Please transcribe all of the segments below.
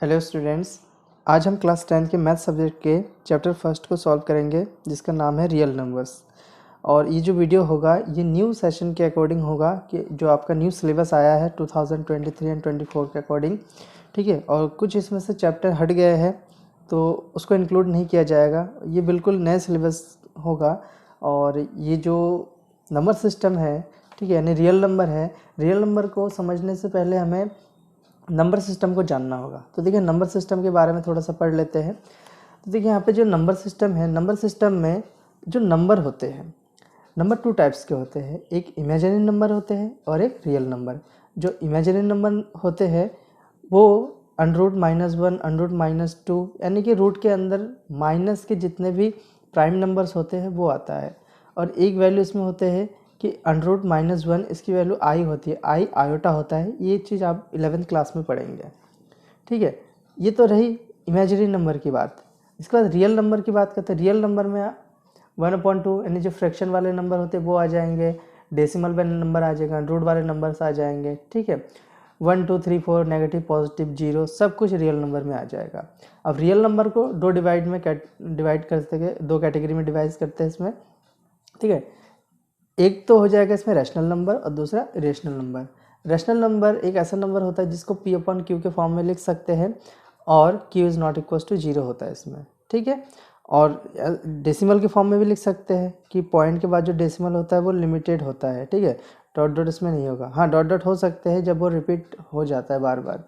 Hello students, आज हम class 10 के मैथ सब्जेक्ट के चैप्टर फर्स्ट को सॉल्व करेंगे जिसका नाम है रियल नंबर्स। और ये जो वीडियो होगा ये न्यू सेशन के अकॉर्डिंग होगा कि जो आपका न्यू सिलेबस आया है 2023 एंड 24 के अकॉर्डिंग, ठीक है। और कुछ इसमें से चैप्टर हट गए हैं तो उसको इंक्लूड नहीं किया जाएगा, ये बिल्कुल नए सिलेबस होगा। और ये जो नंबर सिस्टम है, ठीक है, यानी रियल नंबर है, रियल नंबर को समझने से पहले हमें नंबर सिस्टम को जानना होगा। तो देखिए नंबर सिस्टम के बारे में थोड़ा सा पढ़ लेते हैं। तो देखिए यहाँ पे जो नंबर सिस्टम है, नंबर सिस्टम में जो नंबर होते हैं, नंबर टू टाइप्स के होते हैं, एक इमेजिनरी नंबर होते हैं और एक रियल नंबर। जो इमेजिनरी नंबर होते हैं वो अंडर -1, अंडर -2, यानी कि रूट के अंदर माइनस के जितने भी प्राइम नंबर्स होते हैं वो आता है। और एक वैल्यू इसमें होते हैं कि अंडर -1, इसकी वैल्यू आई होती है, आई आयोटा होता है। ये चीज़ आप 11th क्लास में पढ़ेंगे, ठीक है। ये तो रही इमेजिनरी नंबर की बात। इसके बाद रियल नंबर की बात करते हैं। रियल नंबर में 1/2 यानी जो फ्रैक्शन वाले नंबर होते हैं वो आ जाएंगे, डेसिमल वाले नंबर आ जाएगा, रूट वाले नंबर्स आ जाएंगे, ठीक है। 1 2 3 4 नेगेटिव पॉजिटिव जीरो सब कुछ रियल नंबर में आ जाएगा। अब रियल नंबर को दो डिवाइड करते हैं, दो कैटेगरी में डिवाइड करते हैं इसमें, ठीक है। एक तो हो जाएगा इसमें रैशनल नंबर और दूसरा इरेशनल नंबर। रैशनल नंबर एक ऐसा नंबर होता है जिसको P/Q के फॉर्म में लिख सकते हैं और Q is not equal to 0 होता है इसमें, ठीक है। और डेसिमल के फॉर्म में भी लिख सकते हैं कि पॉइंट के बाद जो डेसिमल होता है वो लिमिटेड होता है, ठीक है। डॉट डॉट इसमें नहीं होगा, हाँ डॉट डॉट हो सकते हैं जब वो रिपीट हो जाता है बार बार,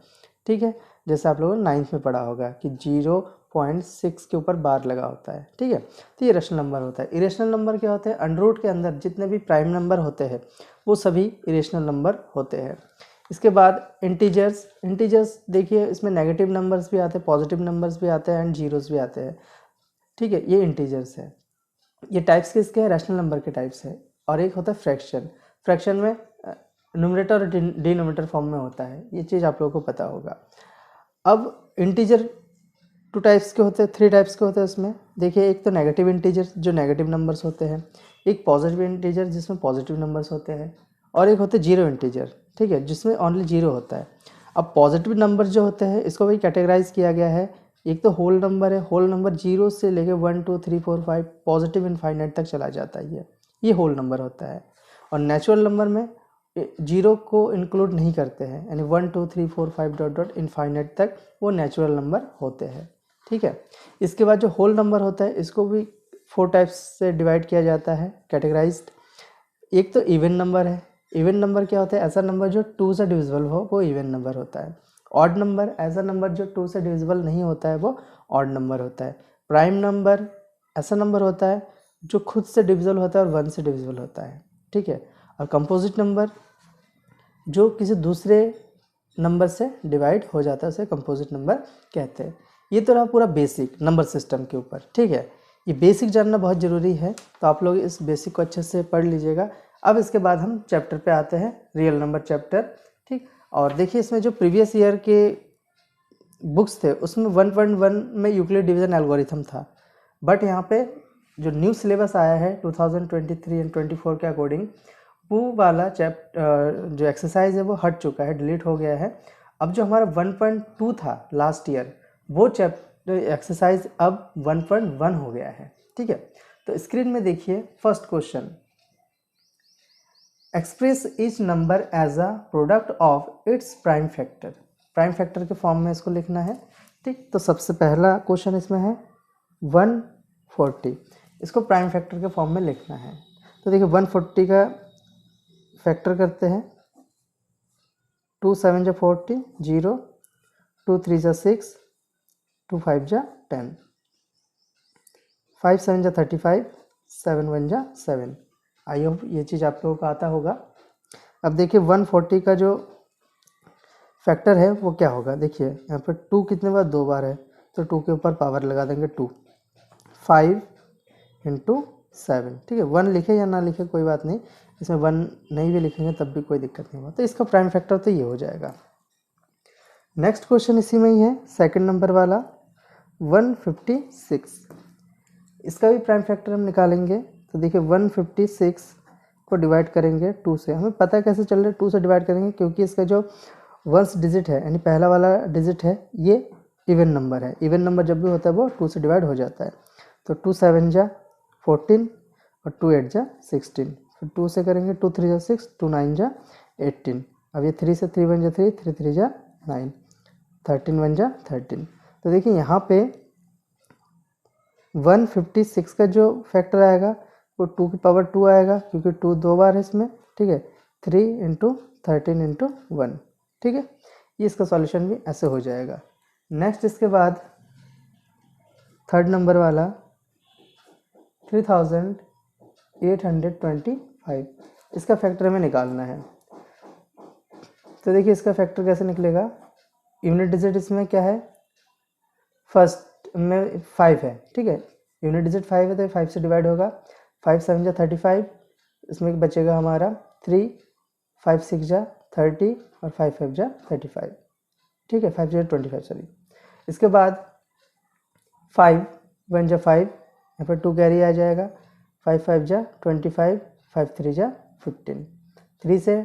ठीक है। जैसे आप लोगों ने 9th में पढ़ा होगा कि 0.6 के ऊपर बार लगा होता है, ठीक है। तो ये रेशनल नंबर होता है। इरेशनल नंबर क्या होते हैं? अंडर के अंदर जितने भी प्राइम नंबर होते हैं वो सभी इरेशनल नंबर होते हैं। इसके बाद इंटीजर्स। इंटीजर्स देखिए इसमें नेगेटिव नंबर्स भी आते हैं, पॉजिटिव नंबर्स भी आते हैं एंड जीरोस भी आते हैं, ठीक है। ये इंटीजर्स है। ये टाइप्स किसके हैं? रैशनल नंबर के टाइप्स है। और एक होता है फ्रैक्शन। फ्रैक्शन में न्यूमरेटर और डिनोमिनेटर फॉर्म में होता है, ये चीज़ आप लोगों को पता होगा। अब इंटीजर टू टाइप्स के होते हैं, थ्री टाइप्स के होते हैं उसमें। देखिए एक तो नेगेटिव इंटीजर जो नेगेटिव नंबर्स होते हैं, एक पॉजिटिव इंटीजर जिसमें पॉजिटिव नंबर्स होते हैं, और एक होते जीरो इंटीजर, ठीक है, जिसमें ओनली जीरो होता है। अब पॉजिटिव नंबर जो होते हैं इसको भी कैटेगराइज किया गया है। एक तो होल नंबर है, होल नंबर जीरो से लेके 1 2 3 4 5 पॉजिटिव इनफाइनाइट तक चला जाता है, ये होल नंबर होता है। और नेचुरल नंबर में जीरो को इंक्लूड नहीं करते हैं, यानी 1 2 3 4 5 डॉट डॉट इनफाइनाइट तक वो नेचुरल नंबर होते हैं, ठीक है। इसके बाद जो होल नंबर होता है इसको भी 4 टाइप्स से डिवाइड किया जाता है, कैटेगराइज्ड। एक तो इवन नंबर है। इवन नंबर क्या होता है? ऐसा नंबर जो 2 से डिविजिबल हो वो इवन नंबर होता है। ऑड नंबर ऐसा नंबर जो 2 से डिविजिबल नहीं होता है वो ऑड नंबर होता है। प्राइम नंबर ऐसा नंबर होता है जो खुद से डिविजिबल होता है और 1 से डिविजिबल होता है, ठीक है। और कंपोजिट नंबर जो किसी दूसरे नंबर से डिवाइड हो जाता है उसे कंपोजिट नंबर कहते हैं। ये तो रहा पूरा बेसिक नंबर सिस्टम के ऊपर, ठीक है। ये बेसिक जानना बहुत ज़रूरी है, तो आप लोग इस बेसिक को अच्छे से पढ़ लीजिएगा। अब इसके बाद हम चैप्टर पे आते हैं, रियल नंबर चैप्टर, ठीक। और देखिए इसमें जो प्रीवियस ईयर के बुक्स थे उसमें 1.1 में यूक्लिड डिवीजन एल्गोरिथम था, बट यहाँ पे जो न्यू सिलेबस आया है 2023 एंड 24 के अकॉर्डिंग वो वाला जो एक्सरसाइज है वो हट चुका है, डिलीट हो गया है। अब जो हमारा 1.2 था लास्ट ईयर वो चैप्टर एक्सरसाइज अब 1.1 हो गया है, ठीक है। तो स्क्रीन में देखिए first question, express each number as a product of its prime factor. Prime factor के फॉर्म में इसको लिखना है, ठीक। तो सबसे पहला क्वेश्चन इसमें है 140, इसको प्राइम फैक्टर के फॉर्म में लिखना है। तो देखिए 140 का फैक्टर करते हैं, 2 7 × 40 0, 2 3 × 6, 2 5 × 10, 5 7 × 35, 7 1 × 7। आई होप ये चीज़ आप लोगों को आता होगा। अब देखिए 140 का जो फैक्टर है वो क्या होगा? देखिए यहाँ पर 2 कितने बार? 2 बार है, तो 2 के ऊपर पावर लगा देंगे 2, 5 × 7, ठीक है। 1 लिखे या ना लिखे कोई बात नहीं, इसमें 1 नहीं भी लिखेंगे तब भी कोई दिक्कत नहीं होगा। तो इसका प्राइम फैक्टर तो ये हो जाएगा। नेक्स्ट क्वेश्चन इसी में ही है, सेकंड नंबर वाला 156, इसका भी प्राइम फैक्टर हम निकालेंगे। तो देखिए 156 को डिवाइड करेंगे 2 से, हमें पता है कैसे चल रहा है, 2 से डिवाइड करेंगे क्योंकि इसका जो 1st डिजिट है यानी पहला वाला डिजिट है ये इवन नंबर है। इवन नंबर जब भी होता है वो 2 से डिवाइड हो जाता है। तो 2 7 जा 14 और 2 8 जा 16। फिर 2 से करेंगे, 2 3 जा 6, 2 9 जा 18। अब ये 3 से 3 1 जा 3, 3 3 जा 9, 13 1 जा 13। तो देखिए यहाँ पे 156 का जो फैक्टर आएगा वो 2 की पावर 2 आएगा, क्योंकि 2 दो बार है इसमें, ठीक है। 3 इंटू 13 इंटू 1, ठीक है। ये इसका सॉल्यूशन भी ऐसे हो जाएगा। नेक्स्ट इसके बाद थर्ड नंबर वाला 3825, इसका फैक्टर हमें निकालना है। तो देखिए इसका फैक्टर कैसे निकलेगा। यूनिट डिजिट इसमें क्या है, फर्स्ट में 5 है, ठीक है। यूनिट डिजिट 5 है तो 5 से डिवाइड होगा। 5 7 जा 35, इसमें बचेगा हमारा 3, 5 6 जा 30 और 5 5 जा 35, ठीक है। 5 जा 25 सॉरी। इसके बाद 5 1 जा 5, यहाँ पर 2 कैरी आ जाएगा। 5 5 जा 25, 5 3 जा 15, 3 से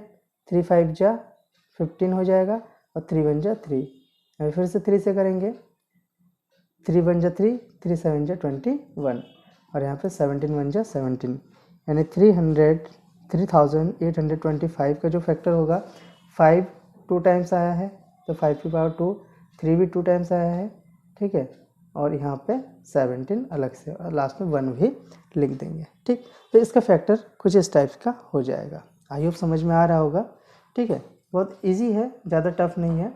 3 5 जा 15 हो जाएगा और 3 1 जा 3। अभी फिर से 3 से करेंगे, 3 1 जा 3, 3 7 जा 21 और यहाँ पे 17 1 जा 17, यानी 3825 का जो फैक्टर होगा, 5 2 टाइम्स आया है तो 5 की पावर 2, 3 भी 2 टाइम्स आया है, ठीक है। और यहाँ पे 17 अलग से और लास्ट में 1 भी लिख देंगे, ठीक। तो इसका फैक्टर कुछ इस टाइप का हो जाएगा। आई होप समझ में आ रहा होगा, ठीक है। बहुत इजी है, ज़्यादा टफ नहीं है।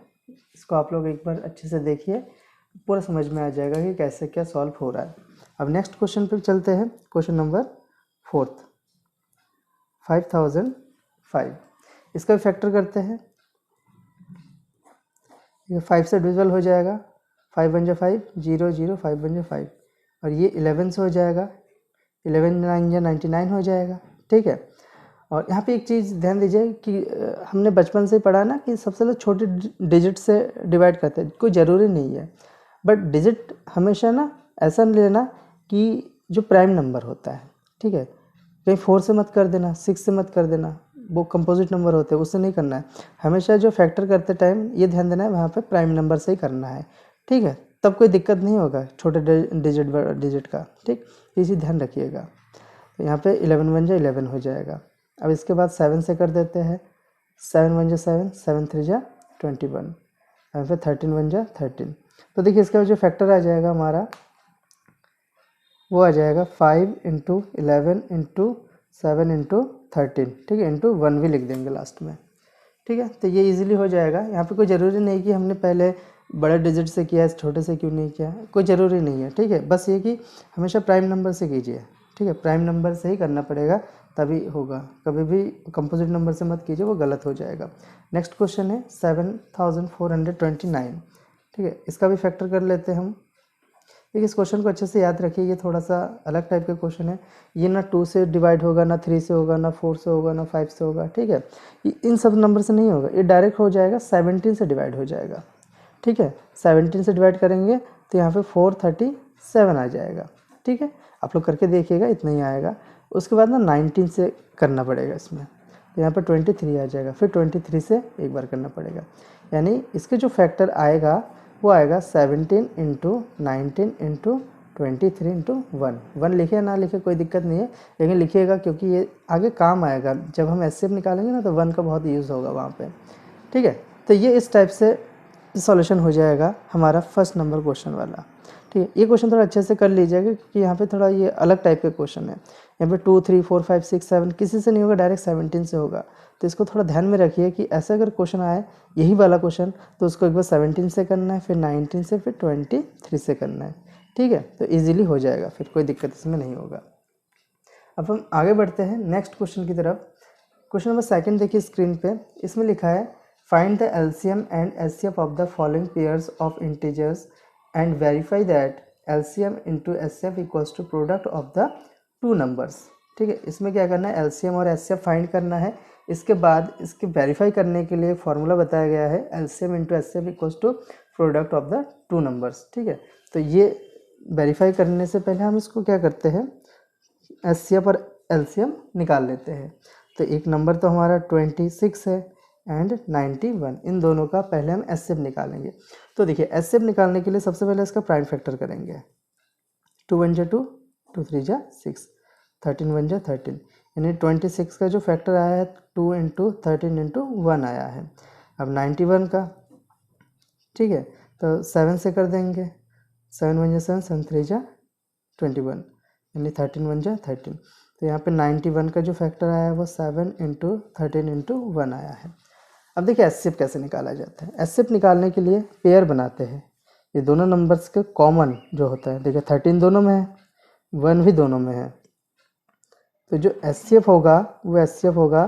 इसको आप लोग एक बार अच्छे से देखिए, पूरा समझ में आ जाएगा कि कैसे क्या सॉल्व हो रहा है। अब नेक्स्ट क्वेश्चन पे चलते हैं। क्वेश्चन नंबर 4, 5005, इसका फैक्टर करते हैं। ये 5 से डिविजिबल हो जाएगा। 5 1 जा 5, 0 0, 5 1 जा 5 और ये 11 से हो जाएगा। 11 9 जा 99 हो जाएगा, ठीक है। और यहाँ पे एक चीज़ ध्यान दीजिए कि हमने बचपन से पढ़ा ना कि सबसे पहले छोटे डिजिट से डिवाइड करते हैं, कोई ज़रूरी नहीं है। बट डिजिट हमेशा ना ऐसा नहीं लेना कि जो प्राइम नंबर होता है, ठीक है, कहीं 4 से मत कर देना, 6 से मत कर देना, वो कंपोजिट नंबर होते हैं, उससे नहीं करना है। हमेशा जो फैक्टर करते टाइम ये ध्यान देना है वहाँ पे प्राइम नंबर से ही करना है, ठीक है। तब कोई दिक्कत नहीं होगा छोटे डिजिट का, ठीक। इसी ध्यान रखिएगा। तो यहाँ पे 11 1 जा 11 हो जाएगा। अब इसके बाद 7 से कर देते हैं। 7 1 जा 7, 7 3 जा 21, यहाँ पे 13 1 जा 13। तो देखिए इसका जो फैक्टर आ जाएगा हमारा वो आ जाएगा 5 इंटू 11 इंटू 7 इंटू 13, ठीक है, इंटू 1 भी लिख देंगे लास्ट में, ठीक है। तो ये इजीली हो जाएगा। यहाँ पे कोई ज़रूरी नहीं कि हमने पहले बड़े डिजिट से किया है, छोटे से क्यों नहीं किया, कोई ज़रूरी नहीं है, ठीक है। बस ये कि हमेशा प्राइम नंबर से कीजिए, ठीक है। प्राइम नंबर से ही करना पड़ेगा तभी होगा, कभी भी कंपोजिट नंबर से मत कीजिए, वो गलत हो जाएगा। नेक्स्ट क्वेश्चन है 7429, ठीक है। इसका भी फैक्टर कर लेते हैं हम। देखिए इस क्वेश्चन को अच्छे से याद रखिए, ये थोड़ा सा अलग टाइप का क्वेश्चन है। ये ना 2 से डिवाइड होगा, ना 3 से होगा, ना 4 से होगा, ना 5 से होगा, ठीक है। इन सब नंबर से नहीं होगा, ये डायरेक्ट हो जाएगा 17 से डिवाइड हो जाएगा, ठीक है। 17 से डिवाइड करेंगे तो यहाँ पे 437 आ जाएगा, ठीक है। आप लोग करके देखिएगा, इतना ही आएगा। उसके बाद ना 19 से करना पड़ेगा इसमें, तो यहाँ पर 23 आ जाएगा। फिर 23 से एक बार करना पड़ेगा, यानी इसके जो फैक्टर आएगा वो आएगा 17 इंटू 19 इंटू 23 इंटू 1 लिखे ना लिखे कोई दिक्कत नहीं है, लेकिन लिखिएगा क्योंकि ये आगे काम आएगा। जब हम एचसीएफ निकालेंगे ना तो 1 का बहुत यूज़ होगा वहाँ पे, ठीक है। तो ये इस टाइप से सॉल्यूशन हो जाएगा हमारा फर्स्ट नंबर क्वेश्चन वाला, ठीक है। ये क्वेश्चन थोड़ा अच्छे से कर लीजिएगा क्योंकि यहाँ पे थोड़ा ये अलग टाइप का क्वेश्चन है। यहाँ पे 2 3 4 5 6 7 किसी से नहीं होगा, डायरेक्ट 17 से होगा। तो इसको थोड़ा ध्यान में रखिए कि ऐसा अगर क्वेश्चन आए यही वाला क्वेश्चन तो उसको एक बार 17 से करना है, फिर 19 से, फिर 23 से करना है, ठीक है। तो ईजिली हो जाएगा, फिर कोई दिक्कत इसमें नहीं होगा। अब हम आगे बढ़ते हैं नेक्स्ट क्वेश्चन की तरफ। क्वेश्चन नंबर 2 देखिए स्क्रीन पे, इसमें लिखा है find the LCM and HCF of the following pairs of integers and verify that LCM into HCF equals to product of the two numbers, ठीक है। इसमें क्या करना है, एलसीएम और एचसीएफ फाइंड करना है। इसके बाद इसके वेरीफाई करने के लिए फॉर्मूला बताया गया है, LCM into HCF equals to product of the two numbers, ठीक है। तो ये वेरीफाई करने से पहले हम इसको क्या करते हैं, एचसीएफ और एलसीएम निकाल लेते हैं। तो एक नंबर तो हमारा 26 है, एंड 91, इन दोनों का पहले हम एचसीएफ निकालेंगे। तो देखिए एचसीएफ निकालने के लिए सबसे पहले इसका प्राइम फैक्टर करेंगे। 2 1 जा 2, 2 3 जा 6, 13 1 जा 13, यानी 26 का जो फैक्टर आया है 2 इंटू 13 इंटू 1 आया है। अब 91 का, ठीक है, तो 7 से कर देंगे, 7 1 जा 7, 7 3 जा 21, यानी 13 1 जा 13। तो यहाँ पे 91 का जो फैक्टर आया है वो 7 इंटू 13 इंटू 1 आया है। अब देखिए एचसीएफ कैसे निकाला जाता है। एचसीएफ निकालने के लिए पेयर बनाते हैं, ये दोनों नंबर्स के कॉमन जो होता है, देखिए 13 दोनों में है, 1 भी दोनों में है, तो जो एचसीएफ होगा वो एचसीएफ होगा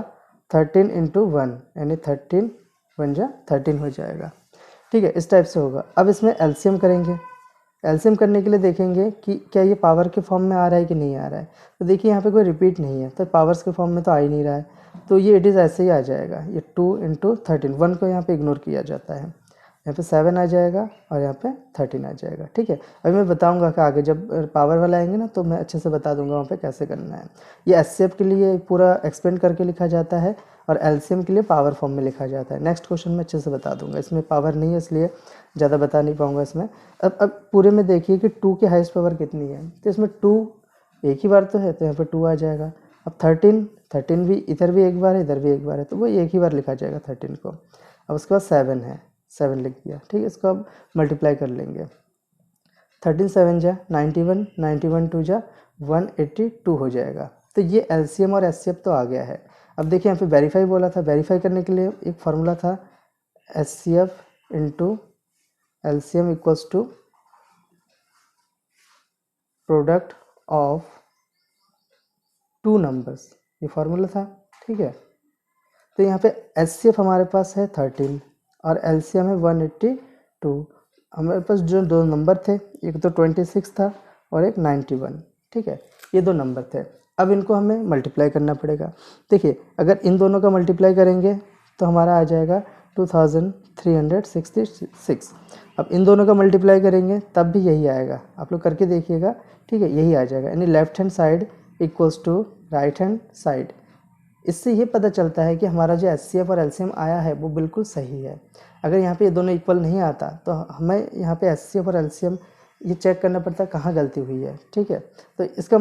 13 इंटू 1, यानी 13 1 जा 13 हो जाएगा, ठीक है, इस टाइप से होगा। अब इसमें एलसीएम करेंगे। एलसीएम करने के लिए देखेंगे कि क्या ये पावर के फॉर्म में आ रहा है कि नहीं आ रहा है। तो देखिए यहाँ पे कोई रिपीट नहीं है, तो पावर्स के फॉर्म में तो आ ही नहीं रहा है, तो ये इट इज़ ऐसे ही आ जाएगा। ये 2 इंटू 13, 1 को यहाँ पे इग्नोर किया जाता है, यहाँ पे 7 आ जाएगा और यहाँ पे 13 आ जाएगा, ठीक है। अभी मैं बताऊँगा कि आगे जब पावर वाला आएंगे ना तो मैं अच्छे से बता दूंगा वहाँ पे कैसे करना है। ये एचसीएफ के लिए पूरा एक्सपेंड करके लिखा जाता है और एलसीएम के लिए पावर फॉर्म में लिखा जाता है। नेक्स्ट क्वेश्चन में अच्छे से बता दूंगा, इसमें पावर नहीं है इसलिए ज़्यादा बता नहीं पाऊंगा इसमें। अब पूरे में देखिए कि 2 की हाईएस्ट पावर कितनी है, तो इसमें 2 एक ही बार तो है, तो यहाँ पे 2 आ जाएगा। अब 13 भी इधर भी एक बार है, इधर भी एक बार है, तो वो एक ही बार लिखा जाएगा 13 को। अब उसके बाद 7 है, 7 लिख दिया, ठीक है। इसको अब मल्टीप्लाई कर लेंगे, 13 7 जा 91, 91 2 जा 182 हो जाएगा। तो ये एलसीएम और एचसीएफ तो आ गया है। अब देखिए यहाँ पे वेरीफाई बोला था, वेरीफाई करने के लिए एक फार्मूला था HCF into LCM equals to product of 2 numbers, ये फार्मूला था, ठीक है। तो यहाँ पे एचसीएफ हमारे पास है 13 और एलसीएम है 182। हमारे पास जो 2 नंबर थे, एक तो 26 था और एक 91, ठीक है, ये 2 नंबर थे। अब इनको हमें मल्टीप्लाई करना पड़ेगा। देखिए अगर इन दोनों का मल्टीप्लाई करेंगे तो हमारा आ जाएगा 2366। अब इन दोनों का मल्टीप्लाई करेंगे तब भी यही आएगा, आप लोग करके देखिएगा, ठीक है, यही आ जाएगा, यानी left hand side equals to right hand side. इससे ये पता चलता है कि हमारा जो एचसीएफ और एलसीएम आया है वो बिल्कुल सही है। अगर यहाँ पे ये दोनों इक्वल नहीं आता तो हमें यहाँ पे एचसीएफ और एलसीएम ये चेक करना पड़ता है कहाँ गलती हुई है, ठीक है। तो इसका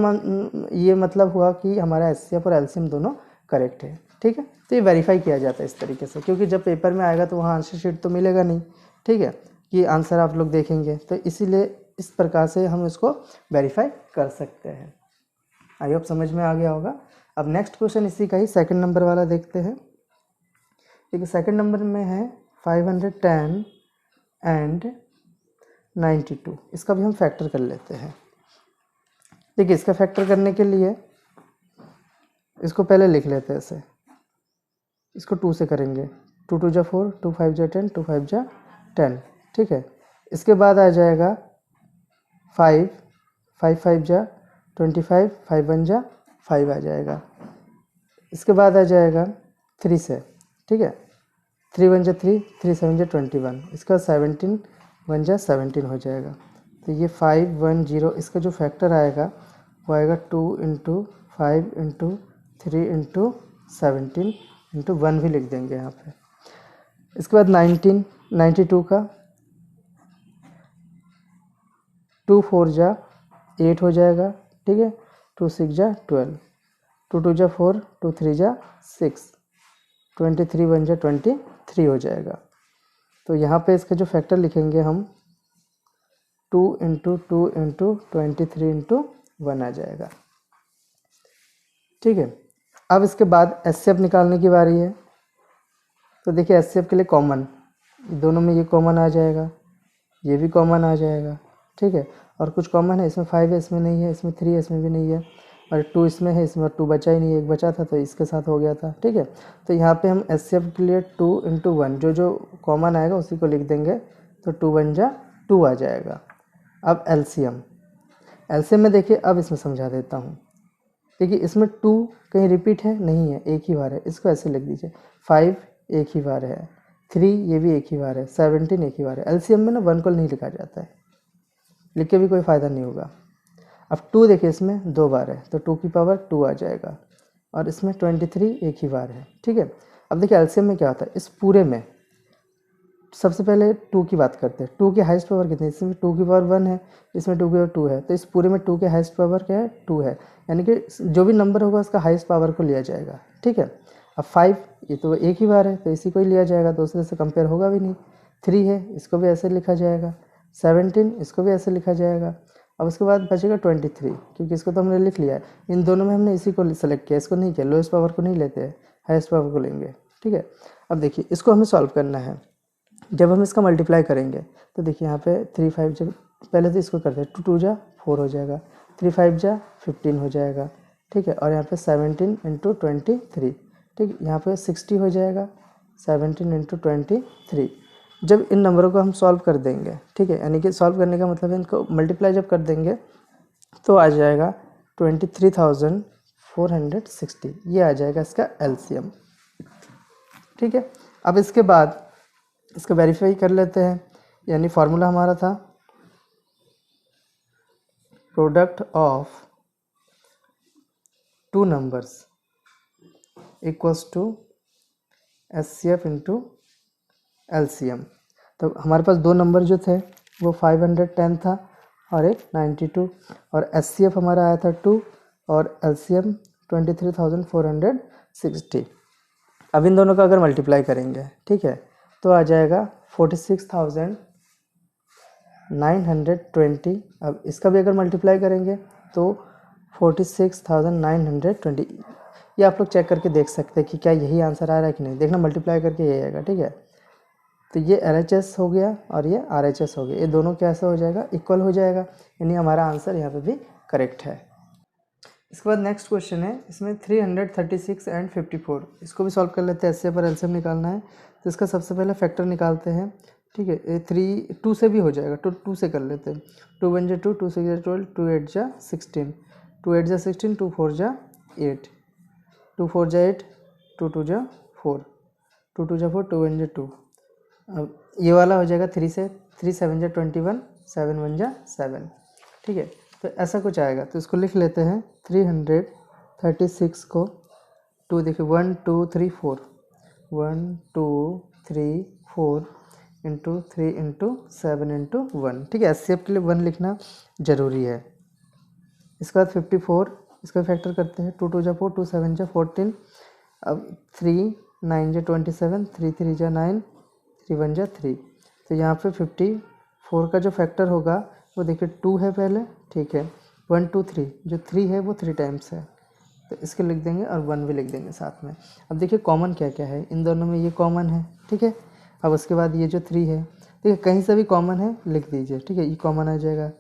ये मतलब हुआ कि हमारा एचसीएफ और एलसीएम दोनों करेक्ट है, ठीक है। तो ये वेरीफाई किया जाता है इस तरीके से, क्योंकि जब पेपर में आएगा तो वहाँ आंसर शीट तो मिलेगा नहीं, ठीक है, कि आंसर आप लोग देखेंगे, तो इसीलिए इस प्रकार से हम इसको वेरीफाई कर सकते हैं। आई होप समझ में आ गया होगा। अब नेक्स्ट क्वेश्चन इसी का ही सेकंड नंबर वाला देखते हैं। देखिए सेकंड नंबर में है 510 एंड 92, इसका भी हम फैक्टर कर लेते हैं। देखिए इसका फैक्टर करने के लिए इसको पहले लिख लेते हैं ऐसे, इसको 2 से करेंगे, 2 2 जा 4, 2 5 जा 10, 2 5 जा 10, ठीक है। इसके बाद आ जाएगा 5 5 5 जा 25, 5 1 जा 5 आ जाएगा। इसके बाद आ जाएगा 3 से, ठीक है, 3 1 जा 3, 3 7 जा 21, इसका 17 1 जा 17 हो जाएगा। तो ये 5 1 0, इसका जो फैक्टर आएगा वो आएगा 2 इंटू 5 इंटू 3 इंटू 17 इंटू 1 भी लिख देंगे यहाँ पे। इसके बाद 92 का 2 4 जा 8 हो जाएगा, ठीक है, 2 6 जा 12, 2 2 जा 4, 2 3 जा 6, 23 1 जा 23 हो जाएगा। तो यहाँ पे इसका जो फैक्टर लिखेंगे हम 2 इंटू 2 इंटू 23 इंटू 1 आ जाएगा, ठीक है। अब इसके बाद एचसीएफ निकालने की बारी है। तो देखिए एचसीएफ के लिए कॉमन, दोनों में ये कॉमन आ जाएगा, ये भी कॉमन आ जाएगा, ठीक है। और कुछ कॉमन है, इसमें 5 है, इसमें नहीं है, इसमें 3 है, इसमें भी नहीं है, और 2 इसमें है, इसमें 2 बचा ही नहीं है, एक बचा था तो इसके साथ हो गया था, ठीक है। तो यहाँ पे हम एचसीएफ के लिए 2 इंटू 1 जो कॉमन आएगा उसी को लिख देंगे, तो 2 1 जा 2 आ जाएगा। अब एलसीएम में देखिए, अब इसमें समझा देता हूँ। देखिए इसमें 2 कहीं रिपीट है नहीं है, एक ही बार है, इसको ऐसे लिख दीजिए। 5 एक ही बार है, 3 ये भी एक ही बार है, 17 एक ही बार है। एलसीएम में ना 1 को नहीं लिखा जाता है, लिख के भी कोई फ़ायदा नहीं होगा। अब 2 देखिए इसमें 2 बार है, तो 2 की पावर 2 आ जाएगा, और इसमें 23 एक ही बार है, ठीक है। अब देखिए एलसीएम में क्या होता है, इस पूरे में सबसे पहले 2 की बात करते हैं। 2 की हाईएस्ट पावर कितनी है, इसमें 2 की पावर 1 है, इसमें 2 की पावर 2 है, तो इस पूरे में 2 की हाईएस्ट पावर क्या है, 2 है, यानी कि जो भी नंबर होगा उसका हाईएस्ट पावर को लिया जाएगा, ठीक है। अब 5 ये तो एक ही बार है तो इसी को ही लिया जाएगा, दूसरे से कंपेयर होगा भी नहीं। 3 है, इसको भी ऐसे लिखा जाएगा। 17 इसको भी ऐसे लिखा जाएगा। अब उसके बाद बचेगा 23, क्योंकि इसको तो हमने लिख लिया है। इन दोनों में हमने इसी को सेलेक्ट किया, इसको नहीं किया, लोएस्ट पावर को नहीं लेते हैं, हाईएस्ट पावर को लेंगे, ठीक है। अब देखिए इसको हमें सॉल्व करना है। जब हम इसका मल्टीप्लाई करेंगे तो देखिए यहाँ पे 3 5 जब पहले तो इसको करते हैं, 2 2 जा 4 हो जाएगा, 3 5 जा 15 हो जाएगा, ठीक है। और यहाँ पे 17 इंटू 23, ठीक, यहाँ पे 60 हो जाएगा, 17 इंटू 23। जब इन नंबरों को हम सॉल्व कर देंगे, ठीक है, यानी कि सॉल्व करने का मतलब है इनको मल्टीप्लाई जब कर देंगे तो आ जाएगा 23,460, ये आ जाएगा इसका एलसीएम, ठीक है। अब इसके बाद इसको वेरीफाई कर लेते हैं, यानी फार्मूला हमारा था product of two numbers equals to HCF into LCM. तो हमारे पास दो नंबर जो थे वो 510 था और एक 92, और एचसीएफ हमारा आया था 2 और एलसीएम 23,460। अब इन दोनों का अगर मल्टीप्लाई करेंगे, ठीक है, तो आ जाएगा 46,920। अब इसका भी अगर मल्टीप्लाई करेंगे तो 46,920। ये आप लोग चेक करके देख सकते हैं कि क्या यही आंसर आ रहा है कि नहीं, देखना मल्टीप्लाई करके यही आएगा, ठीक है। तो ये LHS हो गया और ये RHS हो गया, ये दोनों कैसे हो जाएगा, इक्वल हो जाएगा, यानी हमारा आंसर यहाँ पे भी करेक्ट है। इसके बाद नेक्स्ट क्वेश्चन है, इसमें 336 एंड 54, इसको भी सॉल्व कर लेते हैं। एचसीएफ पर एलसीएम निकालना है तो इसका सबसे पहले फैक्टर निकालते हैं, ठीक है। 2 से भी हो जाएगा, तो 2 से कर लेते हैं। 2 1 जा 2, 2 6 जा 12, 2 8 जा 16, 2 8 जा 16, 2 4 जा 8, 2 4 जा 8, 2 2 जा 4, 2 2 जा 4, 2 1 जा 2। अब ये वाला हो जाएगा 3 से, 3 7 जा 21, 7 1 जा 7, ठीक है। तो ऐसा कुछ आएगा, तो इसको लिख लेते हैं। 336 को 2 देखिए 1 2 3 4, 1 2 3 4 इंटू 3 इंटू 7 इंटू 1, ठीक है। एचसीएफ के लिए 1 लिखना ज़रूरी है। इसके बाद 54, इसका फैक्टर करते हैं। 2 2 जा 4, 2 7 जा 14, अब 3 9 जा 27, 3 3 जा 9, 3 1 जा 3। तो यहाँ पे 54 का जो फैक्टर होगा वो देखिए 2 है पहले, ठीक है। 1 2 3, जो 3 है वो 3 टाइम्स है, तो इसके लिख देंगे और 1 भी लिख देंगे साथ में। अब देखिए कॉमन क्या क्या है, इन दोनों में ये कॉमन है, ठीक है। अब उसके बाद ये जो 3 है, देखिए कहीं से भी कॉमन है लिख दीजिए, ठीक है, ये कॉमन आ जाएगा,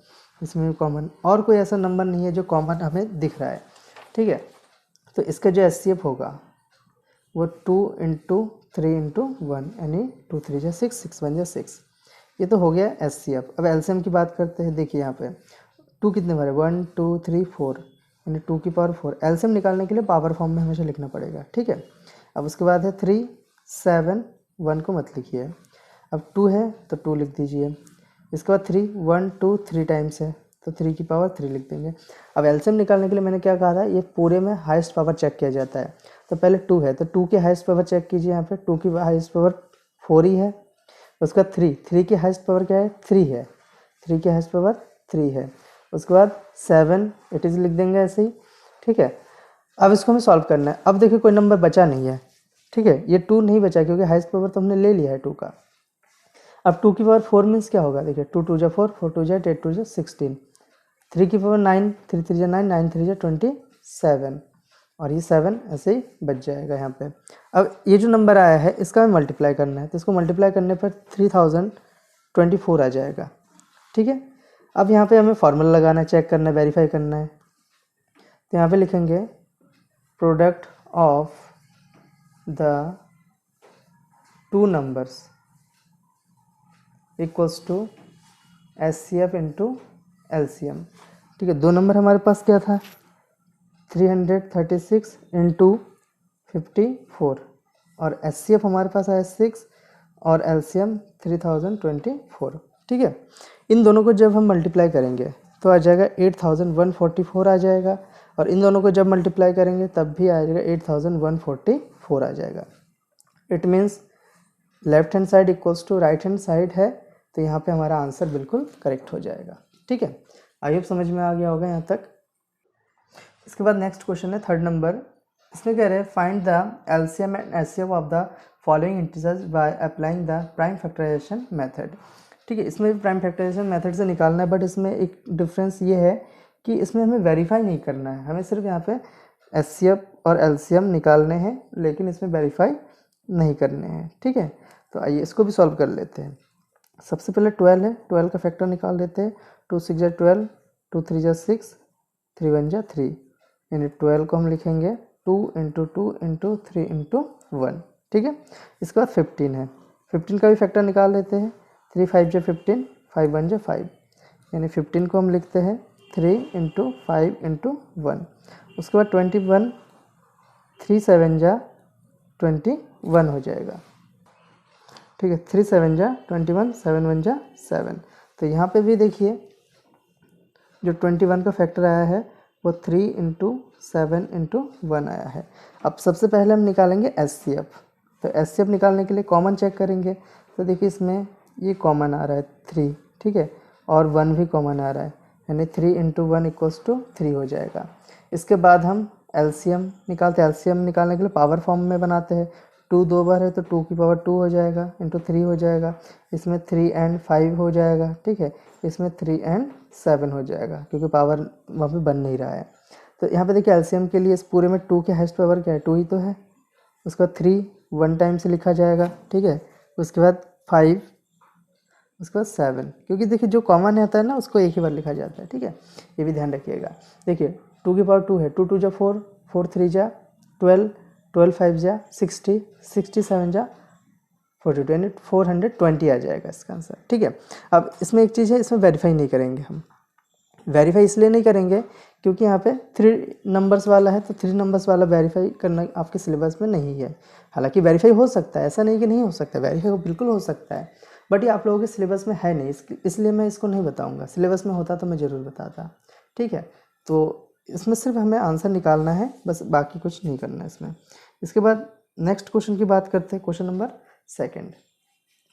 इसमें भी कॉमन, और कोई ऐसा नंबर नहीं है जो कॉमन हमें दिख रहा है, ठीक है। तो इसका जो एचसीएफ होगा वो 2 इंटू 3 इंटू 1, यानी 2 3 जा 6, 6 1 जा 6। ये तो हो गया एचसीएफ। अब एलसीएम की बात करते हैं। देखिए यहाँ पे 2 कितने बार है, 1 2 3 4, यानी 2 की पावर 4। एलसीएम निकालने के लिए पावर फॉर्म में हमेशा लिखना पड़ेगा, ठीक है। अब उसके बाद है 3 7, 1 को मत लिखिए। अब 2 है तो 2 लिख दीजिए। इसके बाद 3 1 2 3 टाइम्स है तो 3 की पावर 3 लिख देंगे। अब एलसीएम निकालने के लिए मैंने क्या कहा था, ये पूरे में हाईएस्ट पावर चेक किया जाता है। तो पहले 2 है तो 2 की हाईएस्ट पावर चेक कीजिए। यहाँ पे 2 की हाईएस्ट पावर 4 ही है। उसके बाद 3 की हाईएस्ट पावर क्या है, 3 है, 3 की हाईएस्ट पावर 3 है। उसके बाद 7 इट इज़ लिख देंगे ऐसे ही, ठीक है। अब इसको हमें सॉल्व करना है। अब देखिए कोई नंबर बचा नहीं है, ठीक है, ये 2 नहीं बचा क्योंकि हाईएस्ट पावर तो हमने ले लिया है 2 का। अब 2 की पावर 4 मीन्स क्या होगा, देखिए 2 2 जा 4, 4 2 जा 8 2 जा 16, 3 की पावर 9, 3 3 जा 9, 9 3 जा 27, और ये 7 ऐसे ही बच जाएगा यहाँ पे। अब ये जो नंबर आया है इसका हमें मल्टीप्लाई करना है, तो इसको मल्टीप्लाई करने पर 3024 आ जाएगा, ठीक है। अब यहाँ पे हमें फार्मूला लगाना है, चेक करना है, वेरीफाई करना है। तो यहाँ पे लिखेंगे product of the two numbers equals to HCF into LCM, ठीक है। दो नंबर हमारे पास क्या था, 336 इंटू 54, और एचसीएफ हमारे पास आया 6 और एलसीएम 3024, ठीक है। इन दोनों को जब हम मल्टीप्लाई करेंगे तो आ जाएगा 8144 आ जाएगा, और इन दोनों को जब मल्टीप्लाई करेंगे तब भी आ जाएगा 8144 आ जाएगा, it means left hand side equals to right hand side है, तो यहाँ पे हमारा आंसर बिल्कुल करेक्ट हो जाएगा। ठीक है, आई होप समझ में आ गया होगा यहाँ तक। इसके बाद नेक्स्ट क्वेश्चन है 3rd नंबर। इसमें कह रहे हैं find the LCM and HCF of the following integers by applying the prime factorisation method. ठीक है, इसमें भी प्राइम फैक्टराइजेशन मेथड से निकालना है, बट इसमें एक डिफरेंस ये है कि इसमें हमें वेरीफाई नहीं करना है, हमें सिर्फ यहाँ पे एचसीएफ और एलसीएम निकालने हैं, लेकिन इसमें वेरीफाई नहीं करने हैं। ठीक है, तो आइए इसको भी सॉल्व कर लेते हैं। सबसे पहले 12 है, 12 का फैक्टर निकाल देते हैं। 2 6 जा 12, 2 3 जा 6, 3 1 जा 3, यानी 12 को हम लिखेंगे 2 × 2 × 3 × 1। ठीक है, इसके बाद 15 है, 15 का भी फैक्टर निकाल लेते हैं। 3 5 जा 15, 5 1 जा 5, यानी 15 को हम लिखते हैं 3 × 5 × 1। उसके बाद 21, 3 7 जा 21 हो जाएगा। ठीक है, 3 7 जा 21, 7 1 जा 7। तो यहाँ पे भी देखिए जो 21 का फैक्टर आया है वो 3 × 7 × 1 आया है। अब सबसे पहले हम निकालेंगे एचसीएफ। तो एचसीएफ निकालने के लिए कॉमन चेक करेंगे, तो देखिए इसमें ये कॉमन आ रहा है 3, ठीक है, और 1 भी कॉमन आ रहा है, यानी 3 × 1 = 3 हो जाएगा। इसके बाद हम एलसीएम निकालते हैं। एलसीएम निकालने के लिए पावर फॉर्म में बनाते हैं। 2 2 बार है तो 2 की पावर 2 हो जाएगा, × 3 हो जाएगा। इसमें 3 and 5 हो जाएगा। ठीक है, इसमें 3 and 7 हो जाएगा, क्योंकि पावर वहाँ पे बन नहीं रहा है। तो यहाँ पे देखिए एलसीएम के लिए इस पूरे में 2 के हाईएस्ट पावर क्या है, 2 ही तो है। उसके बाद 3 1 टाइम से लिखा जाएगा। ठीक है, उसके बाद 5, उसके बाद 7, क्योंकि देखिए जो कॉमन आता है ना उसको एक ही बार लिखा जाता है। ठीक है, ये भी ध्यान रखिएगा। देखिए 2 की पावर 2 है, 2 2 जा 4, 4 3 जा 12, 12 5 जा 60, 67 जा 42, यानी 420 आ जाएगा इसका आंसर। ठीक है, अब इसमें एक चीज़ है, इसमें वेरीफाई नहीं करेंगे हम। वेरीफाई इसलिए नहीं करेंगे क्योंकि यहाँ पे 3 नंबर्स वाला है, तो 3 नंबर्स वाला वेरीफाई करना आपके सिलेबस में नहीं है। हालांकि वेरीफाई हो सकता है, ऐसा नहीं कि नहीं हो सकता, वेरीफाई बिल्कुल हो सकता है, बट ये आप लोगों के सिलेबस में है नहीं, इसलिए मैं इसको नहीं बताऊँगा। सिलेबस में होता तो मैं ज़रूर बताता। ठीक है, तो इसमें सिर्फ हमें आंसर निकालना है, बस बाकी कुछ नहीं करना है इसमें। इसके बाद नेक्स्ट क्वेश्चन की बात करते हैं, क्वेश्चन नंबर 2।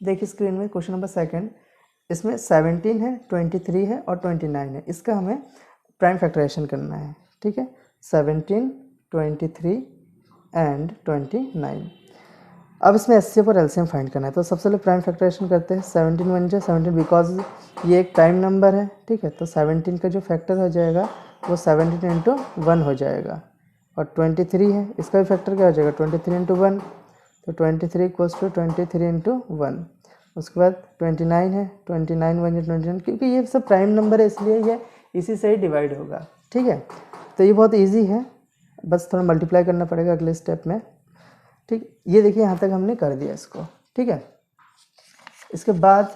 देखिए स्क्रीन में क्वेश्चन नंबर 2, इसमें 17 है, 23 है और 29 है। इसका हमें प्राइम फैक्टराइजेशन करना है। ठीक है, 17, 23 एंड 29। अब इसमें एचसीएफ और एलसीएम फाइंड करना है, तो सबसे पहले प्राइम फैक्टराइजेशन करते हैं। 17 1 जा 17, बिकॉज ये एक प्राइम नंबर है। ठीक है, तो 17 का जो फैक्टर हो जाएगा वो 17 × 1 हो जाएगा। और 23 है, इसका भी फैक्टर क्या हो जाएगा, 23 × 1, तो 23 = 23 × 1। उसके बाद 29 है, 29 1 जा 29, क्योंकि ये सब प्राइम नंबर है इसलिए ये इसी से ही डिवाइड होगा। ठीक है, तो ये बहुत इजी है, बस थोड़ा मल्टीप्लाई करना पड़ेगा अगले स्टेप में। ठीक, ये देखिए यहाँ तक हमने कर दिया इसको। ठीक है, इसके बाद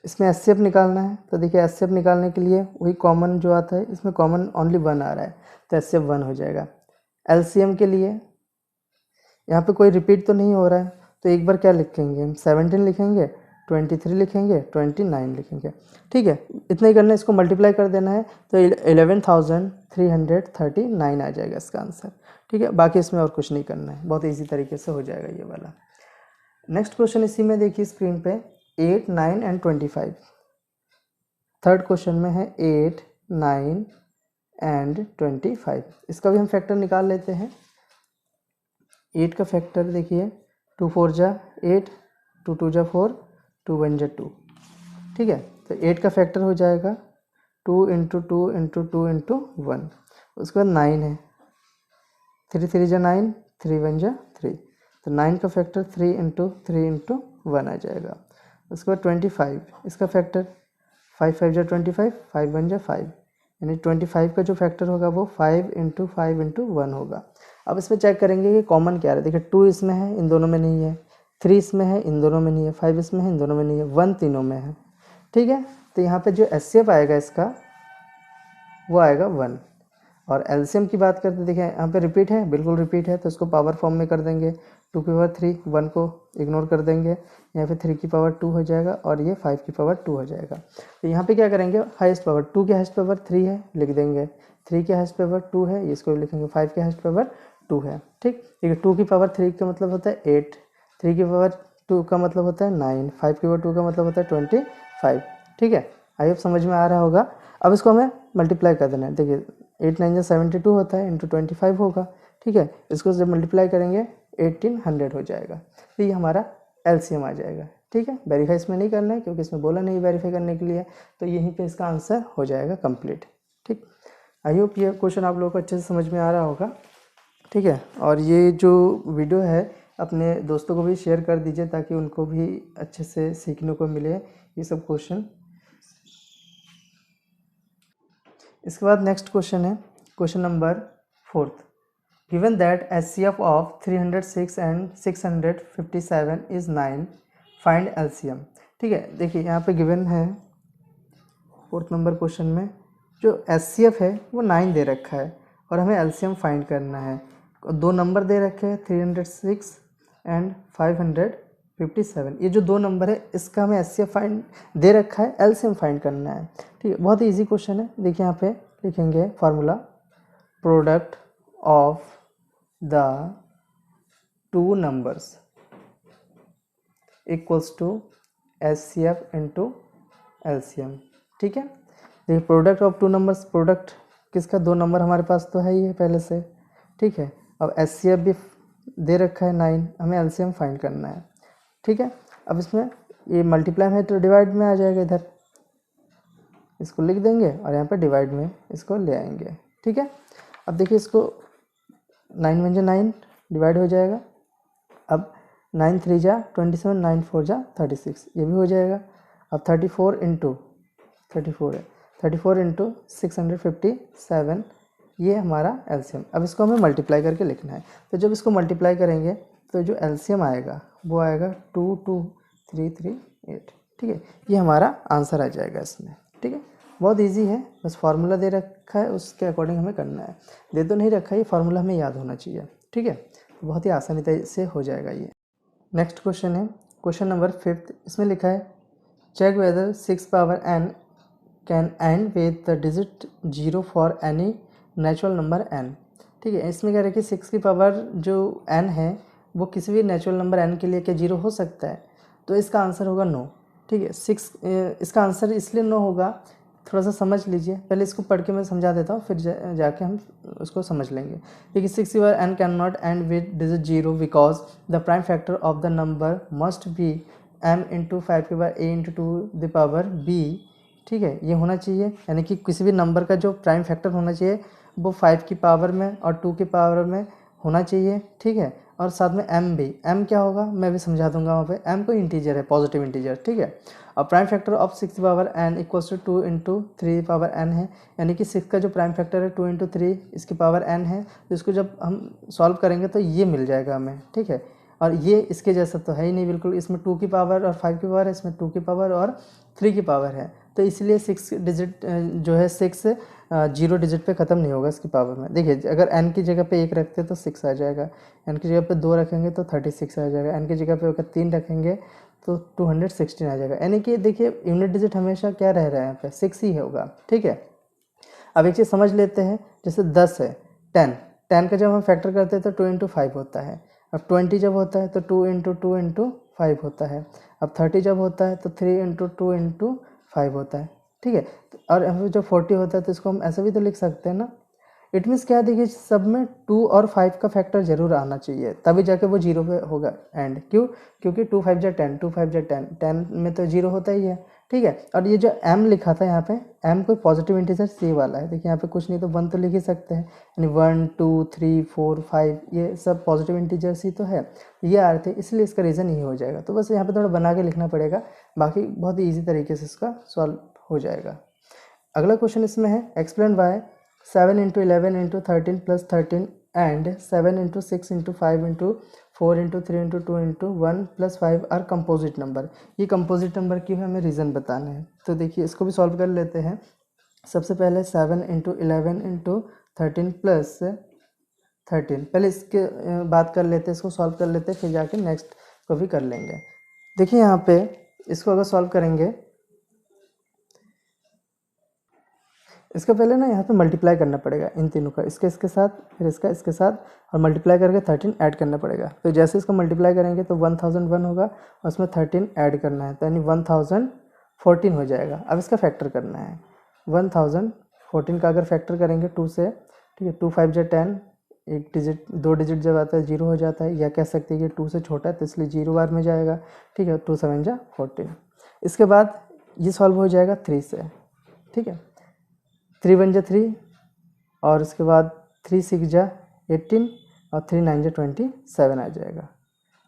इसमें एचसीएफ निकालना है, तो देखिए एचसीएफ निकालने के लिए वही कॉमन जो आता है, इसमें कॉमन ओनली 1 आ रहा है, तो एचसीएफ 1 हो जाएगा। एलसीएम के लिए यहाँ पे कोई रिपीट तो नहीं हो रहा है, तो एक बार क्या लिखेंगे हम, 17 लिखेंगे, 23 लिखेंगे, 29 लिखेंगे। ठीक है, इतना ही करना है, इसको मल्टीप्लाई कर देना है, तो 11,339 आ जाएगा इसका आंसर। ठीक है, बाकी इसमें और कुछ नहीं करना है, बहुत ईजी तरीके से हो जाएगा ये वाला। नेक्स्ट क्वेश्चन इसी में देखिए स्क्रीन पे 8 9 एंड 25। 3rd क्वेश्चन में है 8 9 एंड 25। इसका भी हम फैक्टर निकाल लेते हैं। 8 का फैक्टर देखिए 2 4 जा 8, 2 2 जा 4, 2 1 जा 2। ठीक है, तो 8 का फैक्टर हो जाएगा 2 × 2 × 2 × 1। उसके बाद 9 है, 3 3 जा 9, 3 1 जा 3, तो 9 का फैक्टर 3 × 3 × 1 आ जाएगा। उसके बाद 25, इसका फैक्टर 5 5 जा 25, 5 1 जा 5, यानी 25 का जो फैक्टर होगा वो 5 × 5 × 1 होगा। अब इसमें चेक करेंगे कि कॉमन क्या है। देखिए 2 इसमें है, इन दोनों में नहीं है, 3 इसमें है, इन दोनों में नहीं है, 5 इसमें है, इन दोनों में नहीं है, 1 तीनों में है। ठीक है, तो यहाँ पे जो एचसीएफ आएगा इसका वो आएगा 1। और एलसीएम की बात करते देखिए यहाँ पे रिपीट है, बिल्कुल रिपीट है, तो इसको पावर फॉर्म में कर देंगे। 2 की पावर 3, 1 को इग्नोर कर देंगे, यहाँ पे 3 की पावर 2 हो जाएगा और ये 5 की पावर 2 हो जाएगा। तो यहाँ पे क्या करेंगे, हाईएस्ट पावर 2 की हाईएस्ट पावर 3 है, लिख देंगे, 3 के हाईएस्ट पावर 2 है, इसको लिखेंगे 5 के हाईएस्ट पावर 2 है। ठीक है, 2 की पावर 3 का मतलब होता है 8, 3 की पावर 2 का मतलब होता है 9, 5 की पावर 2 का मतलब होता है 25। ठीक है, आई होप समझ में आ रहा होगा। अब इसको हमें मल्टीप्लाई कर देना है। देखिए 8 9 जा 72 होता है, इंटू 25 होगा। ठीक है, इसको जब मल्टीप्लाई करेंगे 1800 हो जाएगा, तो ये हमारा एलसीएम आ जाएगा। ठीक है, वेरीफाई इसमें नहीं करना है क्योंकि इसमें बोला नहीं वेरीफाई करने के लिए, तो यहीं पे इसका आंसर हो जाएगा कंप्लीट। ठीक, आई होप ये क्वेश्चन आप लोगों को अच्छे से समझ में आ रहा होगा। ठीक है, और ये जो वीडियो है अपने दोस्तों को भी शेयर कर दीजिए ताकि उनको भी अच्छे से सीखने को मिले ये सब क्वेश्चन। इसके बाद नेक्स्ट क्वेश्चन है question number 4। Given that HCF of 306 and 657 is 9, find LCM. ठीक है, देखिए यहाँ पे गिवन है 4th नंबर क्वेश्चन में जो एचसीएफ है वो 9 दे रखा है और हमें एलसीएम फाइंड करना है। 2 नंबर दे रखे हैं 306 एंड 557। ये जो 2 नंबर है इसका हमें एचसीएफ फाइंड दे रखा है, एलसीएम फाइंड करना है। ठीक है, बहुत ही ईजी क्वेश्चन है। देखिए यहाँ पे लिखेंगे formula, product of the 2 numbers equals to HCF into LCM. ठीक है, देखिए प्रोडक्ट ऑफ 2 नंबर्स, प्रोडक्ट किसका, 2 नंबर हमारे पास तो है ही है पहले से। ठीक है, अब एचसीएफ भी दे रखा है 9, हमें एलसीएम फाइंड करना है। ठीक है, अब इसमें ये मल्टीप्लाई में तो डिवाइड में आ जाएगा, इधर इसको लिख देंगे और यहाँ पे डिवाइड में इसको ले आएंगे। ठीक है, अब देखिए इसको 9 में जो 9 डिवाइड हो जाएगा। अब 9 3 जा 27, 9 4 जा 36, ये भी हो जाएगा। अब 34 इंटू 34 है, 34 इंटू 657, ये हमारा एलसीएम। अब इसको हमें मल्टीप्लाई करके लिखना है, तो जब इसको मल्टीप्लाई करेंगे तो जो एलसीएम आएगा वो आएगा 22338। ठीक है, ये हमारा आंसर आ जाएगा इसमें। ठीक है, बहुत इजी है, बस फार्मूला दे रखा है उसके अकॉर्डिंग हमें करना है। दे तो नहीं रखा है, ये फार्मूला हमें याद होना चाहिए। ठीक है, तो बहुत ही आसानी से हो जाएगा ये। नेक्स्ट क्वेश्चन है क्वेश्चन नंबर 5। इसमें लिखा है check whether 6 power n can end with the digit 0 for any natural number n। ठीक है, इसमें कह रहे हैं कि 6 की पावर जो n है वो किसी भी नेचुरल नंबर n के लिए क्या 0 हो सकता है, तो इसका आंसर होगा नो। ठीक है, 6 इसका आंसर इसलिए नो होगा, थोड़ा सा समझ लीजिए। पहले इसको पढ़ के मैं समझा देता हूँ, फिर जाके हम उसको समझ लेंगे। देखिए 6 की power n can not and with digit 0 because the prime factor of the number must be m into 5 की power a into 2 the power b। ठीक है, ये होना चाहिए, यानी कि किसी भी नंबर का जो प्राइम फैक्टर होना चाहिए वो 5 की पावर में और 2 की पावर में होना चाहिए। ठीक है, और साथ में m भी, m क्या होगा मैं भी समझा दूंगा वहाँ पे। m कोई इंटीजर है, पॉजिटिव इंटीजर। ठीक है, और prime factor of 6 power n equals to 2 into 3 power n है, यानी कि 6 का जो प्राइम फैक्टर है 2 इंटू 3 इसकी पावर n है, तो इसको जब हम सॉल्व करेंगे तो ये मिल जाएगा हमें। ठीक है, और ये इसके जैसा तो है ही नहीं बिल्कुल, इसमें 2 की पावर और 5 की पावर है, इसमें 2 की पावर और 3 की पावर है, तो इसलिए 6 डिजिट जो है 6 0 डिजिट पे ख़त्म नहीं होगा इसकी पावर में। देखिए अगर n की जगह पे 1 रखते तो 6 आ जाएगा, n की जगह पे 2 रखेंगे तो 36 आ जाएगा, n की जगह पे अगर 3 रखेंगे तो 216 आ जाएगा। यानी कि देखिए यूनिट डिजिट हमेशा क्या रह रहा है यहाँ पे, 6 ही होगा। ठीक है, अब एक चीज़ समझ लेते हैं, जैसे 10 है, 10 का जब हम फैक्टर करते हैं तो 2 इंटू 5 होता है। अब 20 जब होता है तो 2 इंटू 2 इंटू 5 होता है। अब 30 जब होता है तो 3 इंटू 2 इंटू 5 होता है। ठीक है, और जब 40 होता है तो इसको हम ऐसा भी तो लिख सकते हैं ना। इट मीन्स क्या, देखिए सब में 2 और 5 का फैक्टर जरूर आना चाहिए, तभी जाके वो 0 पे होगा एंड। क्यों, क्योंकि 2 5 जा 10, 2 5 जा 10, 10 में तो 0 होता ही है। ठीक है, और ये जो m लिखा था यहाँ पे, m कोई पॉजिटिव इंटीजर c वाला है। देखिए यहाँ पे कुछ नहीं तो 1 तो लिख ही सकते हैं, यानी 1 2 3 4 5 ये सब पॉजिटिव इंटीजर्स ही तो है, ये आ रहे थे, इसलिए इसका रीज़न ये हो जाएगा। तो बस यहाँ पे थोड़ा बना के लिखना पड़ेगा, बाकी बहुत ही ईजी तरीके से इसका सॉल्व हो जाएगा। अगला क्वेश्चन इसमें है explain why 7 into 11 into 13 plus 13 and 7 into 6 into 5 into 4 into 3 into 2 into 1 plus 5 are composite number. ये कंपोजिट नंबर की हमें रीज़न बताना है, तो देखिए इसको भी सॉल्व कर लेते हैं। सबसे पहले 7 इंटू 11 इंटू 13 प्लस 13, पहले इसके बात कर लेते हैं, इसको सॉल्व कर लेते हैं, फिर जाके नेक्स्ट को भी कर लेंगे। देखिए यहाँ पे इसको अगर सॉल्व करेंगे, इसका पहले ना यहाँ पे मल्टीप्लाई करना पड़ेगा इन तीनों का, इसके साथ, फिर इसका इसके साथ, और मल्टीप्लाई करके 13 ऐड करना पड़ेगा। तो जैसे इसको मल्टीप्लाई करेंगे तो 1001 होगा और उसमें 13 ऐड करना है, तो यानी 1014 हो जाएगा। अब इसका फैक्टर करना है। 1014 का अगर फैक्टर करेंगे 2 से, ठीक है, 2 5 जा 10, एक डिजिट 2 डिजिट जब आता है 0 हो जाता है, या कह सकते हैं कि 2 से छोटा है तो इसलिए 0 बार में जाएगा, ठीक है। 2 7 जा 14। इसके बाद ये सॉल्व हो जाएगा 3 से, ठीक है, 3 1 जा 3, और उसके बाद 3 6 जा 18 और 3 9 जा 27 आ जाएगा।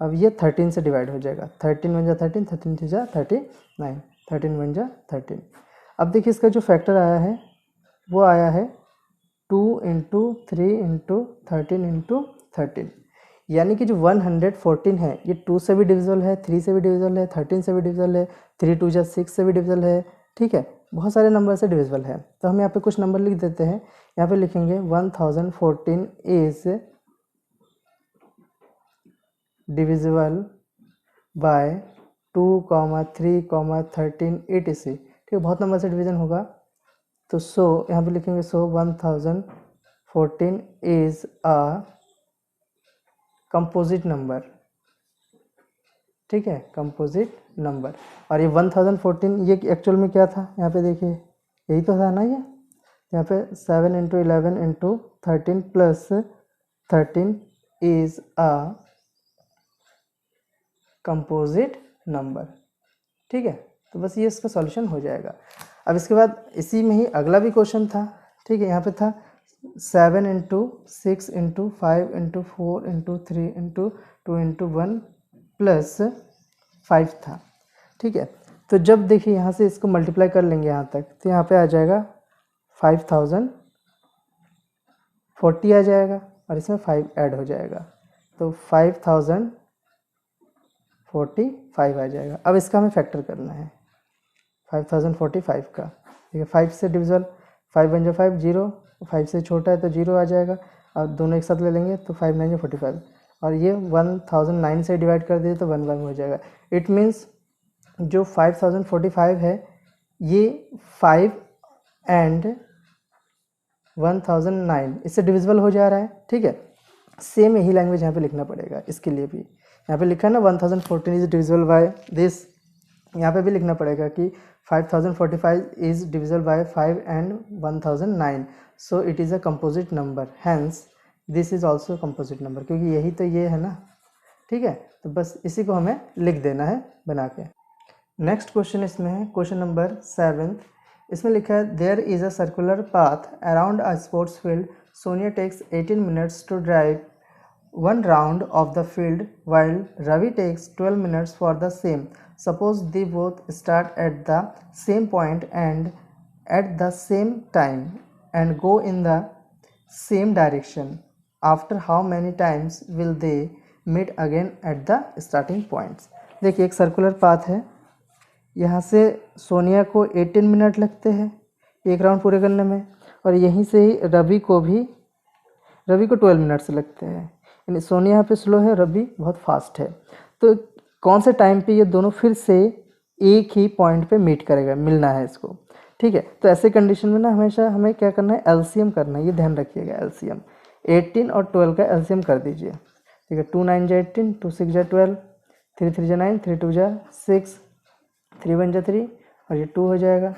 अब ये 13 से डिवाइड हो जाएगा, 13 1 जा 13, 13 3 जा 39, 13 1 जा 13। अब देखिए इसका जो फैक्टर आया है वो आया है 2 इंटू 3 इंटू 13 इंटू 13, यानी कि जो 114 है ये 2 से भी डिविजल है, 3 से भी डिविजल है, 13 से भी डिविजल है, 3 2 जा 6 से भी डिविजल है, ठीक है, बहुत सारे नंबर से डिविजिबल है। तो हम यहाँ पे कुछ नंबर लिख देते हैं। यहाँ पे लिखेंगे 1014 इज डिविजिबल बाय 2, 3, 13, etc। ठीक है, बहुत नंबर से डिवीजन होगा। तो सो यहाँ पे लिखेंगे सो 1014 इज अ कंपोजिट नंबर, ठीक है, कंपोजिट नंबर। और ये 1014 ये एक्चुअल में क्या था, यहाँ पे देखिए यही तो था ना, ये यहाँ पे 7 into 11 into 13 plus 13 is a composite number, ठीक है। तो बस ये इसका सॉल्यूशन हो जाएगा। अब इसके बाद इसी में ही अगला भी क्वेश्चन था, ठीक है, यहाँ पे था 7 into 6 into 5 into 4 into 3 into 2 into 1 plus 5 था, ठीक है। तो जब देखिए यहाँ से इसको मल्टीप्लाई कर लेंगे यहाँ तक, तो यहाँ पे आ जाएगा 5040 आ जाएगा, और इसमें 5 ऐड हो जाएगा, तो 5045 आ जाएगा। अब इसका हमें फैक्टर करना है 5045 का, ठीक है। 5 से डिविजल, 5 1 जा 5 0, 5 से छोटा है तो 0 आ जाएगा, और दोनों एक साथ ले लेंगे तो 5 9 जा 45, और ये 1009 से डिवाइड कर दिए तो 1 1 हो जाएगा। इट मीन्स जो 5045 है ये 5 एंड 1009 इससे डिविजिबल हो जा रहा है, ठीक है। सेम यही लैंग्वेज यहाँ पे लिखना पड़ेगा इसके लिए भी। यहाँ पे लिखा है ना 1014 इज डिविजिबल बाय दिस, यहाँ पे भी लिखना पड़ेगा कि 5045 is divisible by 5 and 1009, so it is a composite number, hence this is also composite number, क्योंकि यही तो ये है ना, ठीक है। तो बस इसी को हमें लिख देना है बना के। नेक्स्ट क्वेश्चन इसमें है क्वेश्चन नंबर 7। इसमें लिखा है there is a circular path around a sports field, Sonia takes 18 minutes to drive 1 round of the field while Ravi takes 12 minutes for the same. Suppose they both start at the same point and at the same time and go in the same direction. After how many times will they meet again at the starting points? देखिए एक circular path है, यहाँ से सोनिया को 18 minute लगते हैं एक round पूरे करने में, और यहीं से ही रवि को 12 मिनट्स लगते हैं। यानी सोनिया यहाँ पे स्लो है, रवि बहुत फास्ट है। तो कौन से टाइम पे ये दोनों फिर से एक ही पॉइंट पे मीट करेगा, मिलना है इसको, ठीक है। तो ऐसे कंडीशन में ना हमेशा हमें क्या करना है, एलसीएम करना है, ये ध्यान रखिएगा। एलसीएम 18 और 12 का एलसीएम कर दीजिए, ठीक है। 2 9 जा 18, 2 6 जा 12, 3 3 जा 9, 3 2 जा 6, 3 1 जा 3, और ये 2 हो जाएगा,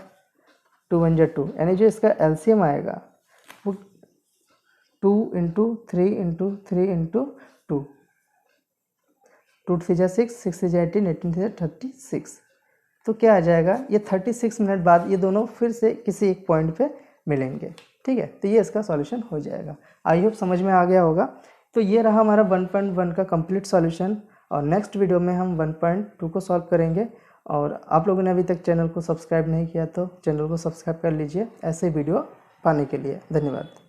2 1 जा 2, यानी जो इसका एलसीएम आएगा वो 2 इंटू 3 इंटू 3 इंटू 2, 2 3 जा 6, 6 3 जा 18, 18 3 जा 36। तो क्या आ जाएगा, ये 36 मिनट बाद ये दोनों फिर से किसी एक पॉइंट पे मिलेंगे, ठीक है। तो ये इसका सॉल्यूशन हो जाएगा। आई होप समझ में आ गया होगा। तो ये रहा हमारा 1.1 का कंप्लीट सॉल्यूशन, और नेक्स्ट वीडियो में हम 1.2 को सॉल्व करेंगे। और आप लोगों ने अभी तक चैनल को सब्सक्राइब नहीं किया तो चैनल को सब्सक्राइब कर लीजिए ऐसे वीडियो पाने के लिए। धन्यवाद।